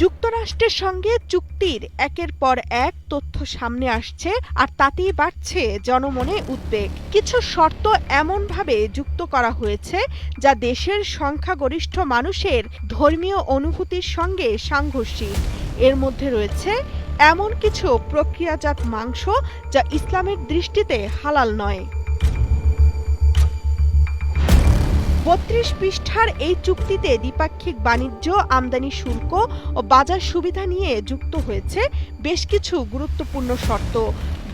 যুক্তরাষ্ট্রের সঙ্গে চুক্তির একের পর এক তথ্য সামনে আসছে আর তাতেই বাড়ছে জনমনে উদ্বেগ। কিছু শর্ত এমনভাবে যুক্ত করা হয়েছে যা দেশের সংখ্যাগরিষ্ঠ মানুষের ধর্মীয় অনুভূতির সঙ্গে সাংঘর্ষিক। এর মধ্যে রয়েছে এমন কিছু প্রক্রিয়াজাত মাংস যা ইসলামের দৃষ্টিতে হালাল নয়। ৩২ পৃষ্ঠার এই চুক্তিতে দ্বিপাক্ষিক বাণিজ্য, আমদানি শুল্ক ও বাজার সুবিধা নিয়ে যুক্ত হয়েছে বেশ কিছু গুরুত্বপূর্ণ শর্ত।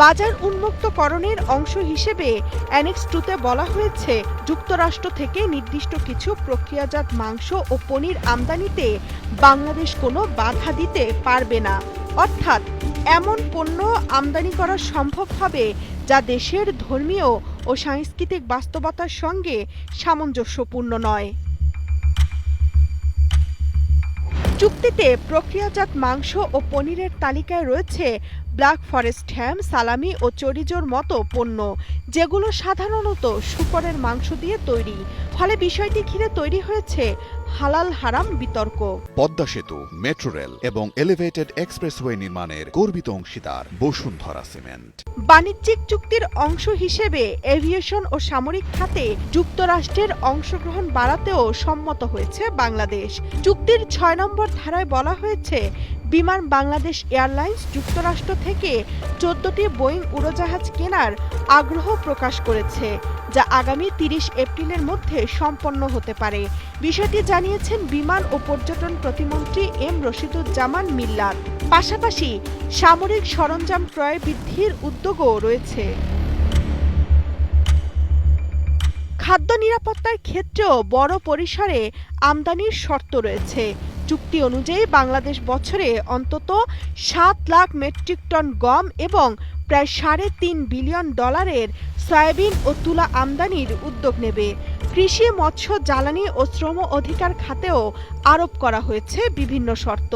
বাজার উন্মুক্তকরণের অংশ হিসেবে অ্যানেক্স 2-তে বলা হয়েছে, যুক্তরাষ্ট্র থেকে নির্দিষ্ট কিছু প্রক্রিয়াজাত মাংস ও পনির আমদানিতে বাংলাদেশ কোনো বাধা দিতে পারবে না। অর্থাৎ এমন পণ্য আমদানি করা সম্ভব হবে যা দেশের ধর্মীয় ও সাংস্কৃতিক বাস্তবতার সঙ্গে সামঞ্জস্যপূর্ণ নয়। চুক্তিতে প্রক্রিয়াজাত মাংস ও পনিরের তালিকায় রয়েছে ব্ল্যাক ফরেস্ট হ্যাম, সালামি ও চরিজোর মতো পণ্য, যেগুলো সাধারণত শূকরের মাংস দিয়ে তৈরি। ফলে বিষয়টি ঘিরে তৈরি হয়েছে হালাল হারাম বিতর্ক। পদ্মা সেতু, মেট্রো রেল এবং এলিভেটেড এক্সপ্রেসওয়ে নির্মাণের গর্বিত অংশীদার বসুন্ধরা সিমেন্ট। বাণিজ্যিক চুক্তির অংশ হিসেবে এভিয়েশন ও সামরিক খাতে যুক্তরাষ্ট্রের অংশগ্রহণ বাড়াতেও সম্মত হয়েছে বাংলাদেশ। চুক্তির ৬ নম্বর ধারায় বলা হয়েছে, বিমান বাংলাদেশ এয়ারলাইন্স যুক্তরাষ্ট্র থেকে ১৪টি বোয়িং উড়োজাহাজ কেনার আগ্রহ প্রকাশ করেছে, যা আগামী ৩০ এপ্রিলের মধ্যে সম্পন্ন হতে পারে। বিষয়টি জানিয়েছেন বিমান ও পর্যটন প্রতিমন্ত্রী এম রশিদুজ্জামান মিল্লাত। পাশাপাশি সামরিক সরঞ্জাম ক্রয় বৃদ্ধির উদ্যোগও রয়েছে। খাদ্য নিরাপত্তার ক্ষেত্রেও বড় পরিসরে আমদানির শর্ত রয়েছে। চুক্তি অনুযায়ী বাংলাদেশ বছরে অন্তত ৭ লাখ মেট্রিক টন গম এবং প্রায় $৩.৫ বিলিয়ন সয়াবিন ও তুলা আমদানির উদ্যোগ নেবে। কৃষি, মৎস্য, জ্বালানি ও শ্রম অধিকার খাতেও আরোপ করা হয়েছে বিভিন্ন শর্ত।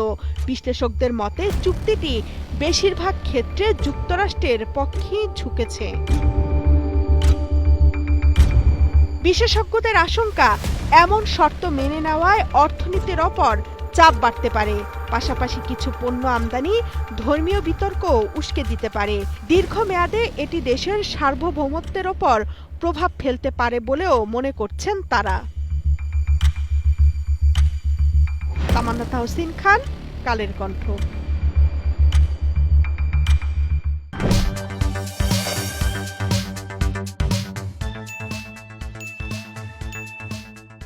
বিশ্লেষকদের মতে চুক্তিটি বেশিরভাগ ক্ষেত্রে যুক্তরাষ্ট্রের পক্ষেই ঝুঁকেছে। বিশেষজ্ঞদের আশঙ্কা, এমন শর্ত মেনে নেওয়ায় অর্থনীতির ওপর চাপ বাড়তে পারে। পাশাপাশি কিছু পণ্য আমদানি ধর্মীয় বিতর্কও উস্কে দিতে পারে। দীর্ঘমেয়াদে এটি দেশের সার্বভৌমত্বের ওপর প্রভাব ফেলতে পারে বলেও মনে করছেন তারা। তামান্না তাহসিন খান, কালের কণ্ঠ।